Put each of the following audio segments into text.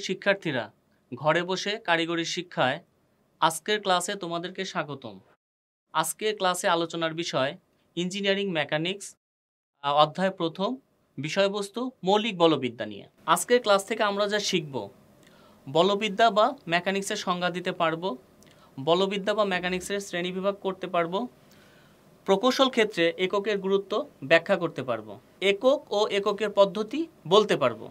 শিক্ষার্থীরা, ঘরে বসে কারিগরি শিক্ষায় আজকের ক্লাসে তোমাদেরকে স্বাগতম। আজকের ক্লাসে আলোচনার বিষয় ইঞ্জিনিয়ারিং মেকানিক্স অধ্যায় প্রথম, বিষয়বস্তু মৌলিক বলবিদ্যা নিয়ে। আজকের ক্লাস থেকে আমরা যা শিখব, বলবিদ্যা বা মেকানিক্সের সংজ্ঞা দিতে পারবো, বলবিদ্যা বা মেকানিক্সের শ্রেণীবিভাগ করতে পারবো, প্রকৌশল ক্ষেত্রে এককের গুরুত্ব ব্যাখ্যা করতে পারবো, একক ও এককের পদ্ধতি বলতে পারবো,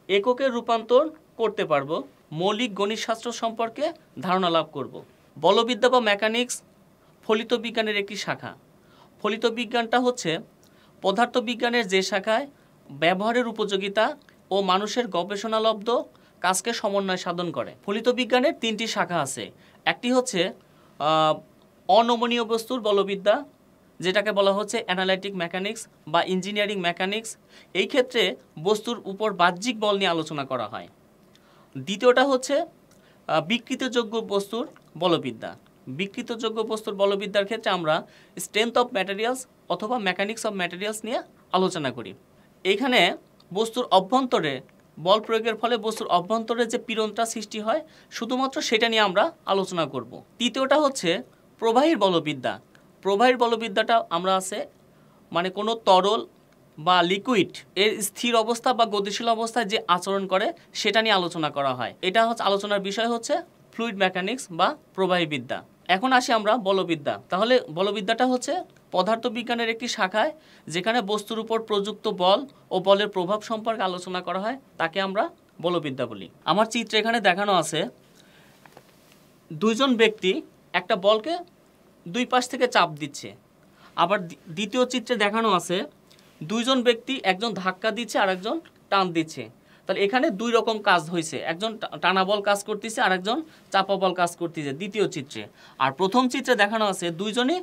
এককের রূপান্তর করতে পারবো, মৌলিক গণিতশাস্ত্র সম্পর্কে ধারণা লাভ করব। বলবিদ্যা বা মেকানিক্স ফলিত বিজ্ঞানের একটি শাখা। ফলিত বিজ্ঞানটা হচ্ছে পদার্থবিজ্ঞানের যে শাখায় ব্যবহারের উপযোগিতা ও মানুষের গবেষণালব্ধ কাজকে সমন্বয় সাধন করে। ফলিত বিজ্ঞানের তিনটি শাখা আছে। একটি হচ্ছে অনমনীয় বস্তুর বলবিদ্যা, যেটাকে বলা হচ্ছে অ্যানালাইটিক মেকানিক্স বা ইঞ্জিনিয়ারিং মেকানিক্স। এই ক্ষেত্রে বস্তুর উপর বাহ্যিক বল নিয়ে আলোচনা করা হয়। দ্বিতীয়টা হচ্ছে বিকৃতযোগ্য বস্তুর বলবিদ্যা। বিকৃতযোগ্য বস্তুর বলবিদ্যার ক্ষেত্রে আমরা স্ট্রেংথ অফ ম্যাটেরিয়ালস অথবা মেকানিক্স অফ ম্যাটেরিয়ালস নিয়ে আলোচনা করি। এইখানে বস্তুর অভ্যন্তরে বল প্রয়োগের ফলে বস্তুর অভ্যন্তরে যে পীড়নটা সৃষ্টি হয়, শুধুমাত্র সেটা নিয়ে আমরা আলোচনা করব। তৃতীয়টা হচ্ছে প্রবাহীর বলবিদ্যা। প্রবাহীর বলবিদ্যাটা আমরা আছে মানে কোনো তরল বা লিকুইড এর স্থির অবস্থা বা গতিশীল অবস্থায় যে আচরণ করে সেটা নিয়ে আলোচনা করা হয়। এটা হচ্ছে আলোচনার বিষয় হচ্ছে ফ্লুইড মেকানিক্স বা প্রবাহীবিদ্যা। এখন আসি আমরা বলবিদ্যা। তাহলে বলবিদ্যাটা হচ্ছে পদার্থবিজ্ঞানের একটি শাখায় যেখানে বস্তুর উপর প্রযুক্ত বল ও বলের প্রভাব সম্পর্কে আলোচনা করা হয়, তাকে আমরা বলবিদ্যা বলি। আমার চিত্রে এখানে দেখানো আছে দুইজন ব্যক্তি একটা বলকে দুই পাশ থেকে চাপ দিচ্ছে। আবার দ্বিতীয় চিত্রে দেখানো আছে দুইজন ব্যক্তি, একজন ধাক্কা দিচ্ছে আর একজন টান দিচ্ছে। তাহলে এখানে দুই রকম কাজ হয়েছে, একজন টানা বল কাজ করতেছে আর একজন চাপা বল কাজ করতেছে দ্বিতীয় চিত্রে। আর প্রথম চিত্রে দেখানো আছে দুইজনই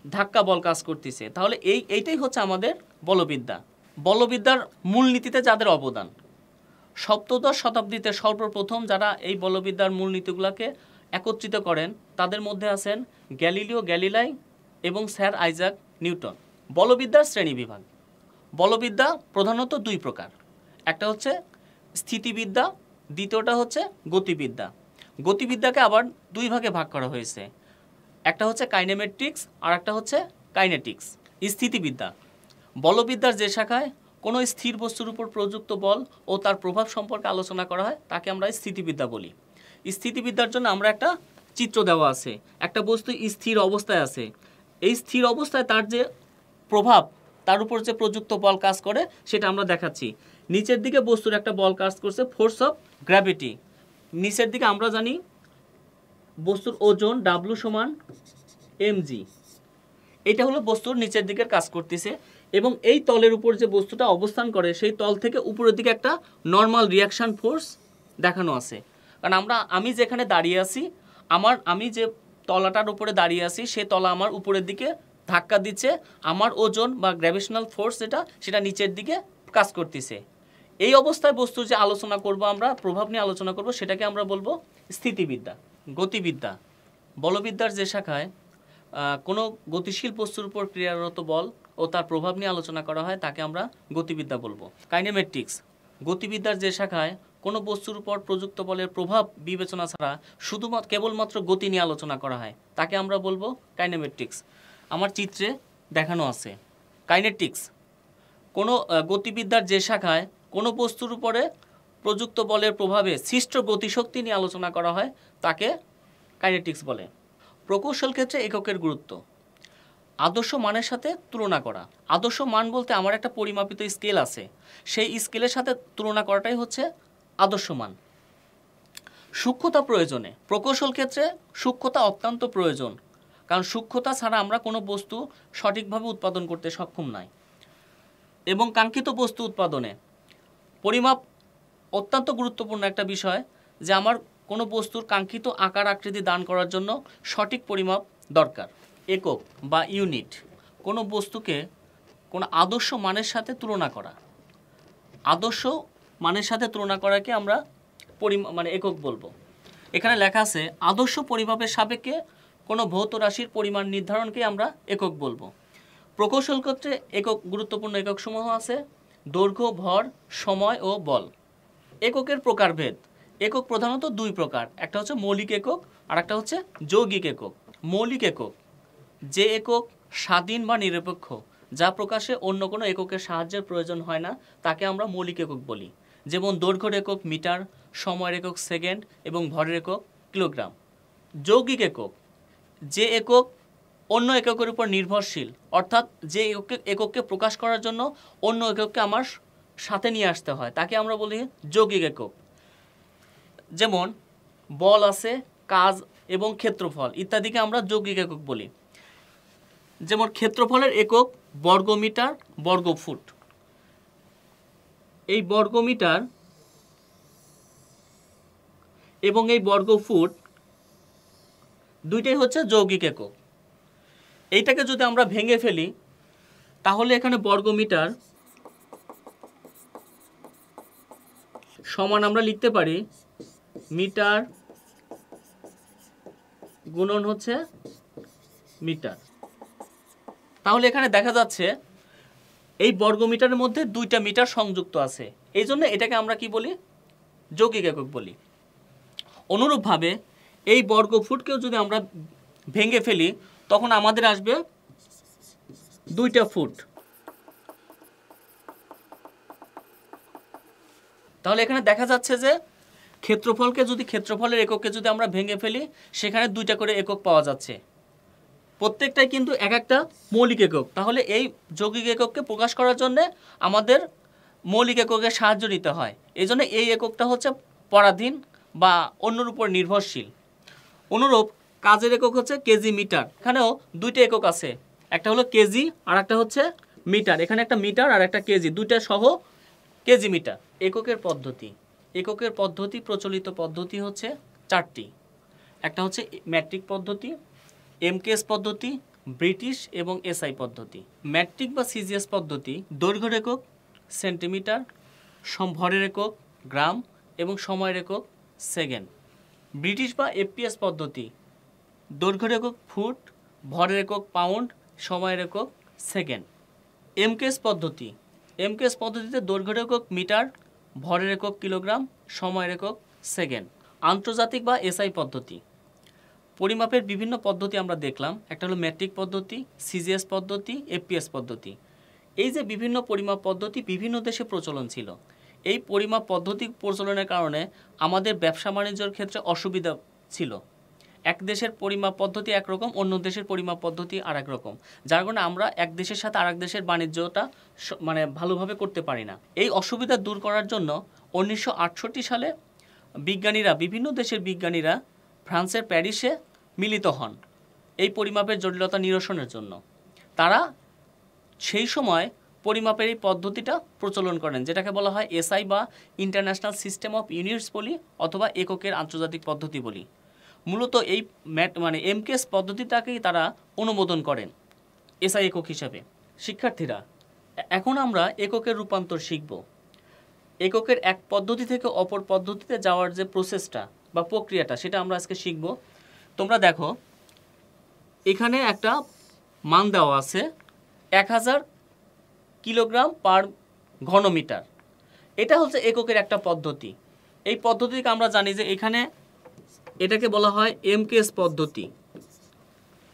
ধাক্কা বল কাজ করতেছে। তাহলে এইটাই হচ্ছে আমাদের বলবিদ্যা। বলবিদ্যার মূলনীতিতে যাদের অবদান, সপ্তদশ শতাব্দীতে সর্বপ্রথম যারা এই বলবিদ্যার মূলনীতিগুলোকে একত্রিত করেন তাদের মধ্যে আছেন গ্যালিলিও গ্যালিলাই এবং স্যার আইজাক নিউটন। বলবিদ্যার শ্রেণীবিভাগ। বলবিদ্যা প্রধানত দুই প্রকার, একটা হচ্ছে স্থিতিবিদ্যা, দ্বিতীয়টা হচ্ছে গতিবিদ্যা। গতিবিদ্যাকে আবার দুই ভাগে ভাগ করা হয়েছে, একটা হচ্ছে কাইনেমেটিক্স আর একটা হচ্ছে কাইনেটিক্স। স্থিতিবিদ্যা বলবিদ্যার যে শাখায় কোনো স্থির বস্তুর উপর প্রযুক্ত বল ও তার প্রভাব সম্পর্কে আলোচনা করা হয় তাকে আমরা স্থিতিবিদ্যা বলি। স্থিতিবিদ্যার জন্য আমরা একটা চিত্র দেওয়া আছে, একটা বস্তু স্থির অবস্থায় আছে, এই স্থির অবস্থায় তার যে প্রভাব, তার উপর যে প্রযুক্ত বল কাজ করে সেটা আমরা দেখাচ্ছি। নিচের দিকে বস্তুর একটা বল কাজ করছে, ফোর্স অফ গ্র্যাভিটি। নিচের দিকে আমরা জানি বস্তুর ওজন ডাব্লু সমান mg। এটা হলো বস্তুর নিচের দিকের কাজ করতেছে এবং এই তলের উপর যে বস্তুটা অবস্থান করে সেই তল থেকে উপরের দিকে একটা নর্মাল রিয়াকশন ফোর্স দেখানো আছে। কারণ আমি যেখানে দাঁড়িয়ে আছি, আমি যে তলাটার উপরে দাঁড়িয়ে আছি সে তলা আমার উপরের দিকে ধাক্কা দিচ্ছে, আমার ওজন বা গ্র্যাভিটেশনাল ফোর্স সেটা নিচের দিকে কাজ করতেছে। এই অবস্থায় বস্তুর যে আলোচনা করব, আমরা প্রভাব নিয়ে আলোচনা করব, সেটাকে আমরা বলবো স্থিতিবিদ্যা। গতিবিদ্যা বলবিদ্যার যে শাখায় কোনো গতিশীল বস্তুর উপর ক্রিয়ারত বল ও তার প্রভাব নিয়ে আলোচনা করা হয় তাকে আমরা গতিবিদ্যা বলবো। কাইনেমেটিক্স গতিবিদ্যার যে শাখায় কোনো বস্তুর উপর প্রযুক্ত বলের প্রভাব বিবেচনা ছাড়া কেবলমাত্র গতি নিয়ে আলোচনা করা হয় তাকে আমরা বলবো কাইনেমেটিক্স। আমার চিত্রে দেখানো আছে কাইনেটিক্স কোনো গতিবিদ্যার যে শাখায় কোনো বস্তুর উপরে প্রযুক্ত বলের প্রভাবে সৃষ্ট গতিশক্তি নিয়ে আলোচনা করা হয় তাকে কাইনেটিক্স বলে। প্রকৌশল ক্ষেত্রে এককের গুরুত্ব। আদর্শ মানের সাথে তুলনা করা। আদর্শ মান বলতে আমার একটা পরিমাপিত স্কেল আছে, সেই স্কেলের সাথে তুলনা করাটাই হচ্ছে আদর্শ মান। সূক্ষ্মতা প্রয়োজনে। প্রকৌশল ক্ষেত্রে সূক্ষ্মতা অত্যন্ত প্রয়োজন, কারণ সূক্ষ্মতা ছাড়া আমরা কোনো বস্তু সঠিকভাবে উৎপাদন করতে সক্ষম নই। এবং কাঙ্ক্ষিত বস্তু উৎপাদনে পরিমাপ অত্যন্ত গুরুত্বপূর্ণ একটা বিষয়, যে আমার কোনো বস্তুর কাঙ্ক্ষিত আকার আকৃতি দান করার জন্য সঠিক পরিমাপ দরকার। একক বা ইউনিট। কোনো বস্তুকে কোনো আদর্শ মানের সাথে তুলনা করা। আদর্শ মানের সাথে তুলনা করাকে আমরা একক বলবো। এখানে লেখা আছে আদর্শ পরিমাপের সাপেক্ষে কোনো ভৌত রাশির পরিমাণ নির্ধারণকে আমরা একক বলবো। প্রকৌশল ক্ষেত্রে গুরুত্বপূর্ণ একক সমূহ আছে দৈর্ঘ্য, ভর, সময় ও বল। এককের প্রকারভেদ। একক প্রধানত দুই প্রকার, একটা হচ্ছে মৌলিক একক আর একটা হচ্ছে যৌগিক একক। মৌলিক একক যে একক স্বাধীন বা নিরপেক্ষ, যা প্রকাশে অন্য কোনো এককের সাহায্যের প্রয়োজন হয় না, তাকে আমরা মৌলিক একক বলি। যেমন দৈর্ঘ্যের একক মিটার, সময়ের একক সেকেন্ড এবং ভরের একক কিলোগ্রাম। যৌগিক একক যে একক অন্য এককের উপর নির্ভরশীল, অর্থাৎ যে একককে প্রকাশ করার জন্য অন্য একককে আমার সাথে নিয়ে আসতে হয়, তাকে আমরা বলি যৌগিক একক। যেমন বল আছে, কাজ এবং ক্ষেত্রফল ইত্যাদিকে আমরা যৌগিক একক বলি। যেমন ক্ষেত্রফলের একক বর্গমিটার, বর্গফুট। এই বর্গমিটার এবং এই বর্গফুট দুইটাই হচ্ছে যৌগিক একক। এইটাকে যদি আমরা ভেঙে ফেলি তাহলে এখানে বর্গমিটার সমান আমরা লিখতে পারি মিটার গুণন হচ্ছে মিটার। তাহলে এখানে দেখা যাচ্ছে এই বর্গমিটারের মধ্যে দুইটা মিটার সংযুক্ত আছে, এই জন্য এটাকে আমরা কি বলি? যৌগিক একক বলি। অনুরূপভাবে এই বর্গফুটকেও যদি আমরা ভেঙে ফেলি তখন আমাদের আসবে দুইটা ফুট। তাহলে এখানে দেখা যাচ্ছে যে ক্ষেত্রফলের এককে যদি আমরা ভেঙে ফেলি সেখানে দুইটা করে একক পাওয়া যাচ্ছে, প্রত্যেকটাই কিন্তু এক একটা মৌলিক একক। তাহলে এই যৌগিক একককে প্রকাশ করার জন্য আমাদের মৌলিক এককের সাহায্য নিতে হয়, এই জন্য এই এককটা হচ্ছে পরাধীন বা অন্যর উপর নির্ভরশীল। অনুরূপ কাজের একক হচ্ছে কেজি মিটার। এখানেও দুইটা একক আছে, একটা হলো কেজি আর একটা হচ্ছে মিটার। এখানে একটা মিটার আর একটা কেজি, দুইটা সহ কেজি মিটার। এককের পদ্ধতি প্রচলিত পদ্ধতি হচ্ছে চারটি। একটা হচ্ছে ম্যাট্রিক পদ্ধতি, এমকেএস পদ্ধতি, ব্রিটিশ এবং এসআই পদ্ধতি। ম্যাট্রিক বা সিজিএস পদ্ধতি দৈর্ঘ্যের একক সেন্টিমিটার, ভরের একক গ্রাম এবং সময়ের একক সেকেন্ড। ব্রিটিশ বা এফপিএস পদ্ধতি দৈর্ঘ্যের একক ফুট, ভরের একক পাউন্ড, সময়ের একক সেকেন্ড। এমকেএস পদ্ধতিতে দৈর্ঘ্যের একক মিটার, ভরের একক কিলোগ্রাম, সময়ের একক সেকেন্ড। আন্তর্জাতিক বা এসআই পদ্ধতি পরিমাপের বিভিন্ন পদ্ধতি আমরা দেখলাম, একটা হলো ম্যাট্রিক পদ্ধতি, সিজিএস পদ্ধতি, এফপিএস পদ্ধতি। এই যে বিভিন্ন পরিমাপ পদ্ধতি বিভিন্ন দেশে প্রচলন ছিল, এই পরিমাপ পদ্ধতি প্রচলনের কারণে আমাদের ব্যবসা বাণিজ্যের ক্ষেত্রে অসুবিধা ছিল। এক দেশের পরিমাপ পদ্ধতি একরকম, অন্য দেশের পরিমাপ পদ্ধতি আর এক রকম, যার কারণে আমরা এক দেশের সাথে আরেক দেশের বাণিজ্যটা ভালোভাবে করতে পারি না। এই অসুবিধা দূর করার জন্য 1968 সালে বিভিন্ন দেশের বিজ্ঞানীরা ফ্রান্সের প্যারিসে মিলিত হন এই পরিমাপের জটিলতা নিরসনের জন্য। তারা সেই সময় পরিমাপের এই পদ্ধতিটা প্রচলন করেন, যেটাকে বলা হয় এসআই বা ইন্টারন্যাশনাল সিস্টেম অফ ইউনিটস বলি, অথবা এককের আন্তর্জাতিক পদ্ধতি বলি। মূলত এই এমকেএস পদ্ধতিটাকেই তারা অনুমোদন করেন এসআই একক হিসাবে। শিক্ষার্থীরা, এখন আমরা এককের রূপান্তর শিখব। এককের এক পদ্ধতি থেকে অপর পদ্ধতিতে যাওয়ার যে প্রসেসটা বা প্রক্রিয়াটা, সেটা আমরা আজকে শিখব। তোমরা দেখো এখানে একটা মান দেওয়া আছে 1000 কিলোগ্রাম পার ঘনমিটার। এটা হচ্ছে এককের একটা পদ্ধতি। এই পদ্ধতিকে আমরা জানি যে এটাকে বলা হয় এমকেএস পদ্ধতি।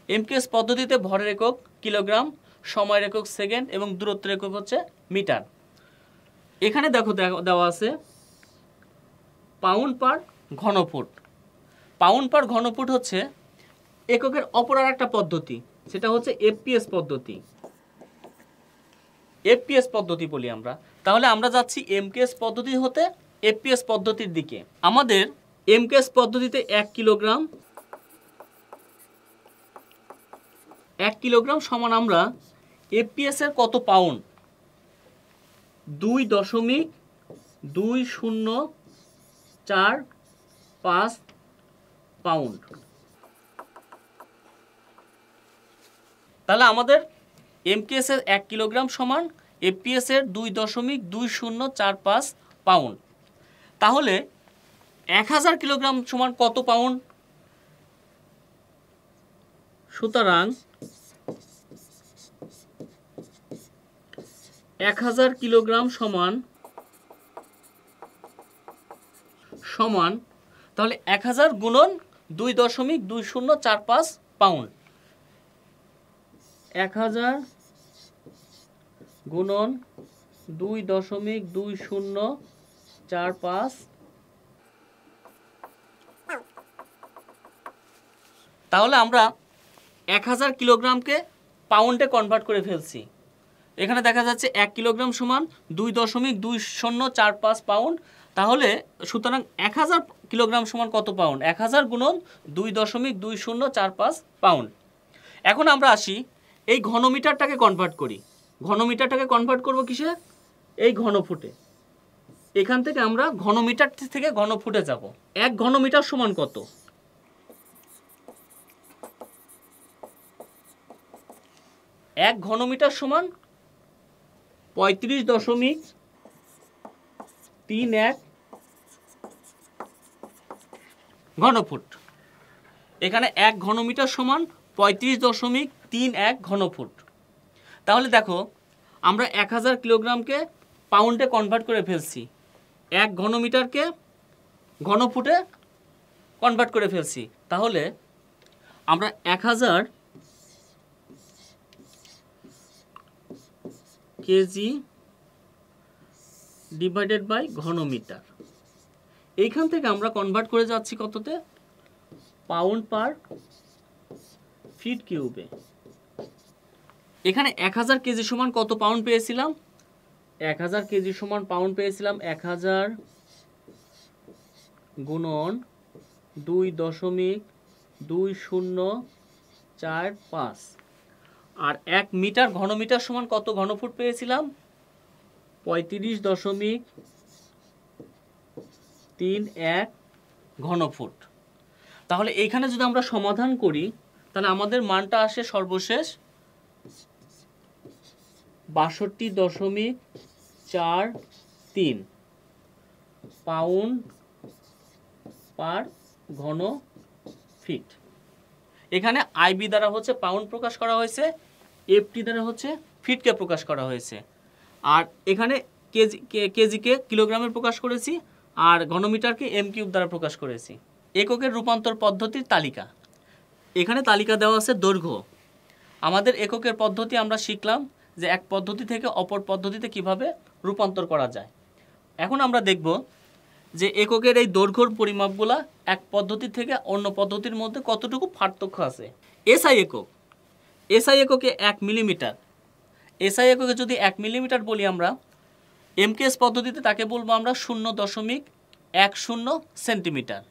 এমকেএস পদ্ধতিতে ভরের একক কিলোগ্রাম, সময়ের একক সেকেন্ড এবং দূরত্বের একক হচ্ছে মিটার। এখানে দেখো দেওয়া আছে পাউন্ড পার ঘনফুট। পাউন্ড পার ঘনফুট হচ্ছে এককের অপর একটা পদ্ধতি, সেটা হচ্ছে এফপিএস পদ্ধতি। এফপিএস পদ্ধতি বলি আমরা। তাহলে আমরা যাচ্ছি এমকেএস পদ্ধতি হতে এফপিএস পদ্ধতির দিকে। আমাদের এমকেএস পদ্ধতিতে 1 কিলোগ্রাম সমান আমরা এফপিএস এর কত পাউন্ড? 2.2045 পাউন্ড। তাহলে আমাদের এমকেএস এর 1 কিলোগ্রাম সমান এফপিএস এর 2.2045 পাউন্ড। তাহলে 1000 কিলোগ্রাম সমান কত পাউন্ড? সুতরাং 1000 কিলোগ্রাম সমান সমান, তাহলে 1000 গুণন 2.2045 পাউন্ড, 1000 গুণন 2.2045, তাহলে আমরা 1000 কিলোগ্রামকে পাউন্ডে কনভার্ট করে ফেলছি। এখানে দেখা যাচ্ছে 1 কিলোগ্রাম সমান 2.2045 পাউন্ড। তাহলে সুতরাং 1000 কিলোগ্রাম সমান কত পাউন্ড? 1000 গুণন 2.2045 পাউন্ড। এখন আমরা আসি এই ঘনমিটারটাকে কনভার্ট করি। ঘনমিটারটাকে কনভার্ট করব কিসে? এই ঘনফুটে। এখান থেকে আমরা ঘনমিটার থেকে ঘনফুটে যাব। 1 ঘনমিটার সমান কত? 1 ঘনমিটার সমান 35.31 ঘনফুট। এখানে 1 ঘনমিটার সমান 35.31 ঘনফুট। তাহলে দেখো আমরা 1000 কিলোগ্রামকে পাউন্ডে কনভার্ট করে ফেলছি, 1 ঘনমিটারকে ঘনফুটে কনভার্ট করে ফেলছি। তাহলে আমরা 1000 কেজি ডিভাইডেড বাই ঘনমিটার, এইখান থেকে আমরা কনভার্ট করে যাচ্ছি কততে? পাউন্ড পার ফিট কিউবে। এখানে 1000 কেজি সমান কত পাউন্ড পেয়েছিলাম? 1000 কেজি সমান পাউন্ড পেয়েছিলাম 1000 গুণন 2.2045। আর 1 মিটার ঘনমিটার সমান কত ঘনফুট পেয়েছিলাম? 35.31 ঘনফুট। তাহলে এইখানে যদি আমরা সমাধান করি তাহলে আমাদের মানটা আসে সর্বশেষ 62.43 পাউন্ড পার ঘন ফিট। এখানে আইবি দ্বারা হচ্ছে পাউন্ড প্রকাশ করা হয়েছে, এফটি দ্বারা হচ্ছে ফিটকে প্রকাশ করা হয়েছে। আর এখানে কেজিকে কিলোগ্রামে প্রকাশ করেছি, আর ঘনমিটারকে এম কিউব দ্বারা প্রকাশ করেছি। এককের রূপান্তর পদ্ধতির তালিকা। এখানে তালিকা দেওয়া আছে দৈর্ঘ্য। আমাদের এককের পদ্ধতি আমরা শিখলাম যে এক পদ্ধতি থেকে অপর পদ্ধতিতে কিভাবে রূপান্তর করা যায়। এখন আমরা দেখব যে এককের এই দৈর্ঘ্যর পরিমাপগুলা এক পদ্ধতি থেকে অন্য পদ্ধতির মধ্যে কতটুকু পার্থক্য আছে। এসআই একক, এসআই এককে 1 মিলিমিটার। এসআই এককে যদি 1 মিলিমিটার বলি আমরা, এমকেএস পদ্ধতিতে তাকে বলবো আমরা 0.10 সেন্টিমিটার।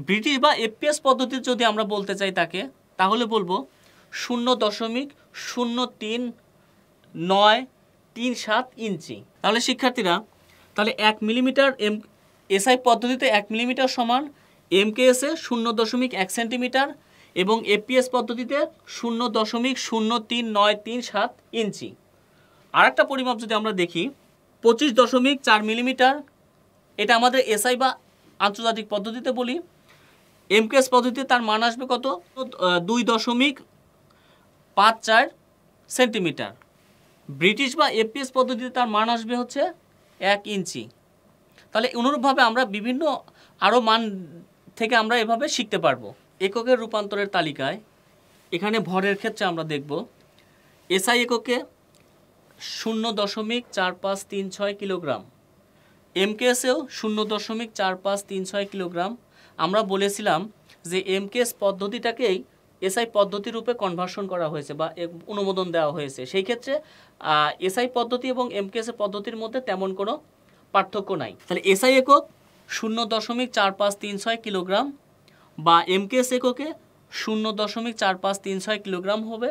ব্রিটিশ বা এফপিএস পদ্ধতিতে যদি আমরা বলতে চাই তাকে, তাহলে বলবো 0.03937 ইঞ্চি। তাহলে শিক্ষার্থীরা, তাহলে 1 মিলিমিটার এসআই পদ্ধতিতে 1 মিলিমিটার সমান এমকেএসে 0.1 সেন্টিমিটার এবং এফপিএস পদ্ধতিতে 0.03937 ইঞ্চি। আর একটা পরিমাপ যদি আমরা দেখি 25.4 মিলিমিটার, এটা আমাদের এসআই বা আন্তর্জাতিক পদ্ধতিতে বলি। এমকেএস পদ্ধতিতে তার মান আসবে কত? 2.54 সেন্টিমিটার। ব্রিটিশ বা এফপিএস পদ্ধতিতে তার মান আসবে হচ্ছে 1 ইঞ্চি। তাহলে অনুরূপভাবে আমরা বিভিন্ন আরও মান থেকে আমরা এভাবে শিখতে পারবো। এককের রূপান্তরের তালিকায় এখানে ভরের ক্ষেত্রে আমরা দেখব এসআই এককে 0.4536 কিলোগ্রাম, এমকেএসেও 0.4536 কিলোগ্রাম। আমরা বলেছিলাম যে এমকেএস পদ্ধতিটাকেই এসআই পদ্ধতি রূপে কনভার্সন করা হয়েছে বা অনুমোদন দেওয়া হয়েছে। সেই ক্ষেত্রে এসআই পদ্ধতি এবং এমকেএস পদ্ধতির মধ্যে তেমন কোনো পার্থক্য নাই। তাহলে এসআই একক 0.4536 কিলোগ্রাম বা এমকেএস এককে 0.4536 কিলোগ্রাম হবে,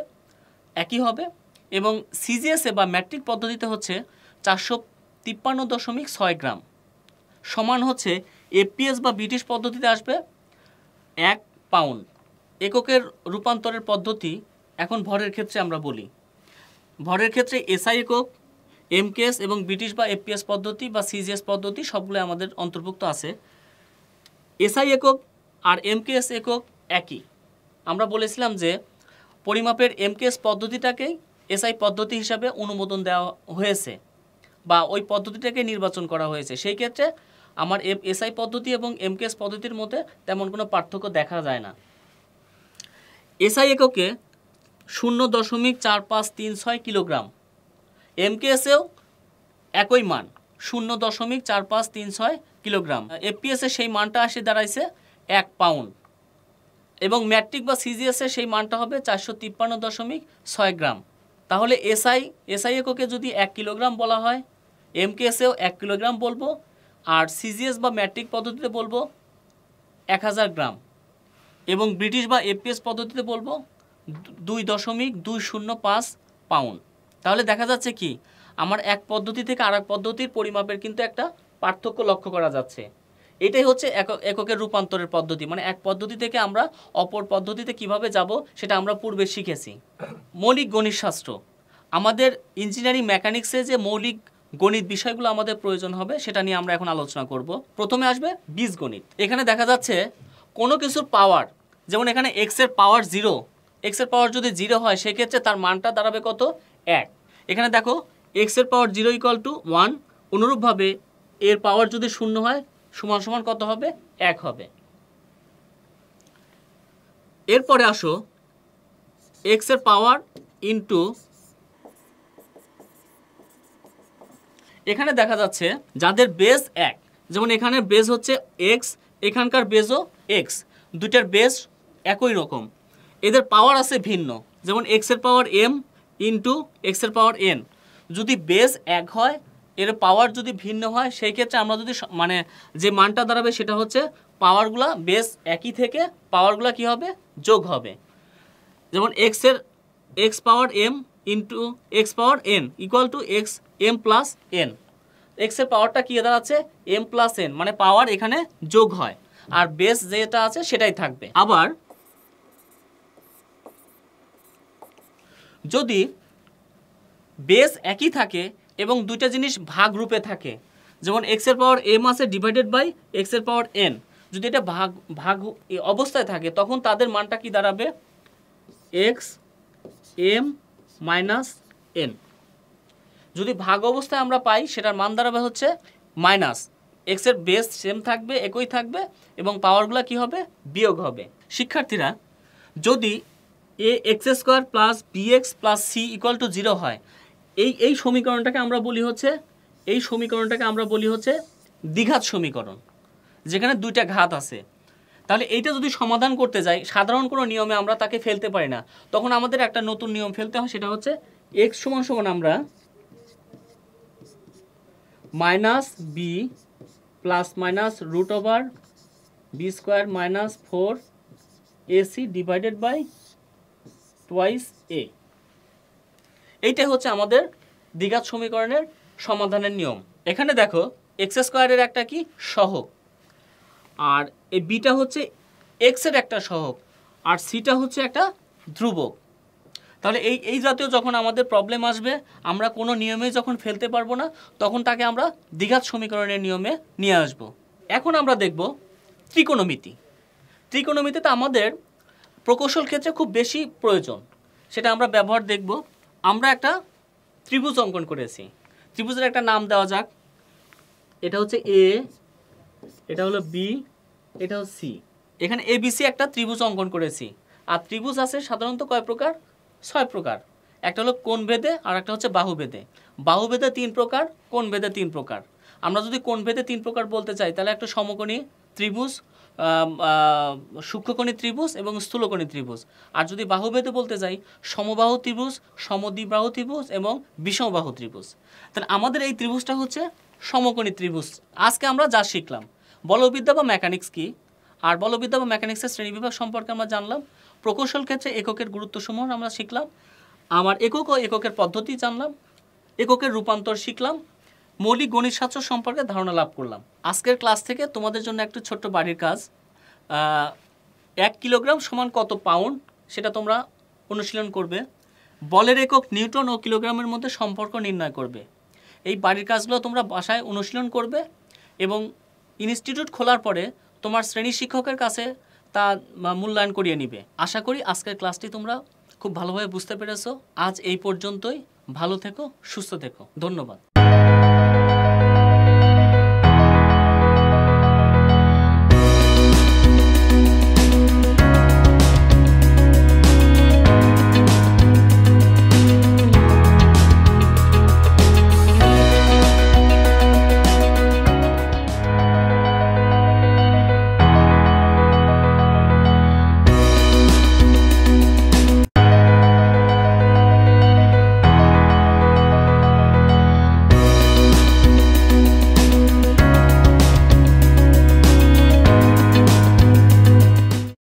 একই হবে। এবং সিজিএসএ বা ম্যাট্রিক পদ্ধতিতে হচ্ছে 453.6 গ্রাম, সমান হচ্ছে এফপিএস বা ব্রিটিশ পদ্ধতিতে আসবে 1 পাউন্ড। এককের রূপান্তরের পদ্ধতি এখন ভরের ক্ষেত্রে আমরা বলি। ভরের ক্ষেত্রে এসআই একক, এমকেএস এবং ব্রিটিশ বা এফপিএস পদ্ধতি বা সিজিএস পদ্ধতি সবগুলো আমাদের অন্তর্ভুক্ত আছে। এসআই একক আর এমকেএস একক একই। আমরা বলেছিলাম যে পরিমাপের এমকেএস পদ্ধতিটাকেই এসআই পদ্ধতি হিসাবে অনুমোদন দেওয়া হয়েছে বা ওই পদ্ধতিটাকে নির্বাচন করা হয়েছে। সেই ক্ষেত্রে আমার এসআই পদ্ধতি এবং এমকেএস পদ্ধতির মধ্যে তেমন কোনো পার্থক্য দেখা যায় না। এসআই এককে 0.4536 কিলোগ্রাম, এমকেএসেও একই মান 0.4536 কিলোগ্রাম, এফপিএসে সেই মানটা আসে দাঁড়াইছে 1 পাউন্ড এবং ম্যাট্রিক বা সিজিএসে সেই মানটা হবে 453.6 গ্রাম। তাহলে এসআই এককে যদি 1 কিলোগ্রাম বলা হয়, এমকেএসেও 1 কিলোগ্রাম বলবো, আর সিজিএস বা ম্যাট্রিক পদ্ধতিতে বলবো 1000 গ্রাম এবং ব্রিটিশ বা এফপিএস পদ্ধতিতে বলবো 2.205 পাউন্ড। তাহলে দেখা যাচ্ছে কি আমার এক পদ্ধতি থেকে আরেক পদ্ধতির পরিমাপের কিন্তু একটা পার্থক্য লক্ষ্য করা যাচ্ছে। এটাই হচ্ছে এককের রূপান্তরের পদ্ধতি, মানে এক পদ্ধতি থেকে আমরা অপর পদ্ধতিতে কিভাবে যাব সেটা আমরা পূর্বে শিখেছি। মৌলিক গণিতশাস্ত্র, আমাদের ইঞ্জিনিয়ারিং মেকানিক্সে যে মৌলিক গণিত বিষয়গুলো আমাদের প্রয়োজন হবে সেটা নিয়ে আমরা এখন আলোচনা করব। প্রথমে আসবে বীজগণিত। এখানে দেখা যাচ্ছে কোনো কিছুর পাওয়ার, যেমন এখানে এক্স এর পাওয়ার 0, এক্স এর পাওয়ার যদি 0 হয় সেক্ষেত্রে তার মানটা দাঁড়াবে কত? 1। এখানে দেখো এক্স এর পাওয়ার 0 = 1, অনুরূপভাবে এর পাওয়ার যদি 0 হয় সমান সমান কত হবে? 1 হবে। এরপরে আসো এক্স এর পাওয়ার ইনটু, এখানে দেখা যাচ্ছে যাদের বেস 1, যেমন এখানে বেস হচ্ছে এক্স, এখানকার বেসও এক্স, দুইটার বেস একই রকম, এদের পাওয়ার আছে ভিন্ন, যেমন এক্স এর পাওয়ার m ইনটু এক্স এর পাওয়ার n। যদি বেস 1 হয়, এর পাওয়ার যদি ভিন্ন হয়, সেই ক্ষেত্রে আমরা যদি মানে যে মানটা দাঁড়াবে সেটা হচ্ছে পাওয়ারগুলা বেস একই থেকে পাওয়ারগুলা কি হবে? যোগ হবে। যেমন x power m into x power n equal to x m plus n। X এর পাওয়ারটা কি দাঁড়াচ্ছে? m প্লাস n, মানে পাওয়ার এখানে যোগ হয় আর বেস যেটা আছে সেটাই থাকবে। আবার যদি বেস একই থাকে এবং দুইটা জিনিস ভাগ রূপে থাকে, যেমন এক্স এর পাওয়ার m আছে ডিভাইডেড বাই এক্স এর পাওয়ার n, যদি এটা ভাগ অবস্থায় থাকে তখন তাদের মানটা কি দাঁড়াবে? X m minus n। যদি ভাগ অবস্থায় আমরা পাই সেটার মান দাঁড়াবে হচ্ছে মাইনাস, এক্স এর বেস সেম থাকবে, একই থাকবে এবং পাওয়ারগুলো কি হবে? বিয়োগ হবে। শিক্ষার্থীরা, যদি ax² plus bx plus c equal to 0 হয়, এই সমীকরণটাকে আমরা বলি হচ্ছে দ্বিঘাত সমীকরণ, যেখানে দুইটা ঘাত আছে। তাহলে এইটা যদি সমাধান করতে যাই, সাধারণ কোনো নিয়মে আমরা তাকে ফেলতে পারি না, তখন আমাদের একটা নতুন নিয়ম ফেলতে হয়, সেটা হচ্ছে x সমান সমান আমরা minus b plus minus root over b square minus 4ac divided by twice a। এইটাই হচ্ছে আমাদের দ্বিঘাত সমীকরণের সমাধানের নিয়ম। এখানে দেখো এক্স স্কোয়ারের একটা কি সহগ, আর এই বিটা হচ্ছে এক্স এর একটা সহগ, আর সিটা হচ্ছে একটা ধ্রুবক। তাহলে এই জাতীয় যখন আমাদের প্রবলেম আসবে, আমরা কোনো নিয়মে যখন ফেলতে পারবো না, তখন তাকে আমরা দ্বিঘাত সমীকরণের নিয়মে নিয়ে আসব। এখন আমরা দেখব ত্রিকোণমিতি। ত্রিকোণমিতিতে আমাদের প্রকৌশল ক্ষেত্রে খুব বেশি প্রয়োজন, সেটা আমরা ব্যবহার দেখব। আমরা একটা ত্রিভুজ অঙ্কন করেছি, ত্রিভুজের একটা নাম দেওয়া যাক। এটা হচ্ছে এ, এটা হলো বি, এটা হচ্ছে সি। এখানে ABC একটা ত্রিভুজ অঙ্কন করেছি। আর ত্রিভুজ আছে সাধারণত কয় প্রকার? 6 প্রকার। একটা হলো কোণ ভেদে, আর একটা হচ্ছে বাহু ভেদে। বাহু ভেদে 3 প্রকার, কোণ ভেদে 3 প্রকার। আমরা যদি কোণ ভেদে 3 প্রকার বলতে চাই, তাহলে একটা সমকোণী ত্রিভুজ, সূক্ষ্মকোণী ত্রিভুজ এবং স্থূলকোণী ত্রিভুজ। আর যদি বাহু ভেদে বলতে চাই, সমবাহু ত্রিভুজ, সমদ্বিবাহু ত্রিভুজ এবং বিষমবাহু ত্রিভুজ। তাহলে আমাদের এই ত্রিভুজটা হচ্ছে সমকোণী ত্রিভুজ। আজকে আমরা যা শিখলাম, বলবিদ্যা বা মেকানিক্স কি, আর বলবিদ্যা বা মেকানিক্সের শ্রেণীবিভাগ সম্পর্কে আমরা জানলাম। প্রকৌশল ক্ষেত্রে এককের গুরুত্বসমূহ আমরা শিখলাম। আমার একক ও এককের পদ্ধতি জানলাম, এককের রূপান্তর শিখলাম, মৌলিক গণিতশাস্ত্র সম্পর্কে ধারণা লাভ করলাম। আজকের ক্লাস থেকে তোমাদের জন্য একটু ছোট্ট বাড়ির কাজ, 1 কিলোগ্রাম সমান কত পাউন্ড সেটা তোমরা অনুশীলন করবে। বলের একক নিউটন ও কিলোগ্রামের মধ্যে সম্পর্ক নির্ণয় করবে। এই বাড়ির কাজগুলো তোমরা বাসায় অনুশীলন করবে এবং ইনস্টিটিউট খোলার পরে তোমার শ্রেণী শিক্ষকের কাছে তা মূল্যায়ন করিয়ে নিবে। আশা করি আজকের ক্লাসটি তোমরা খুব ভালোভাবে বুঝতে পেরেছো। আজ এই পর্যন্তই। ভালো থেকো, সুস্থ থেকো। ধন্যবাদ।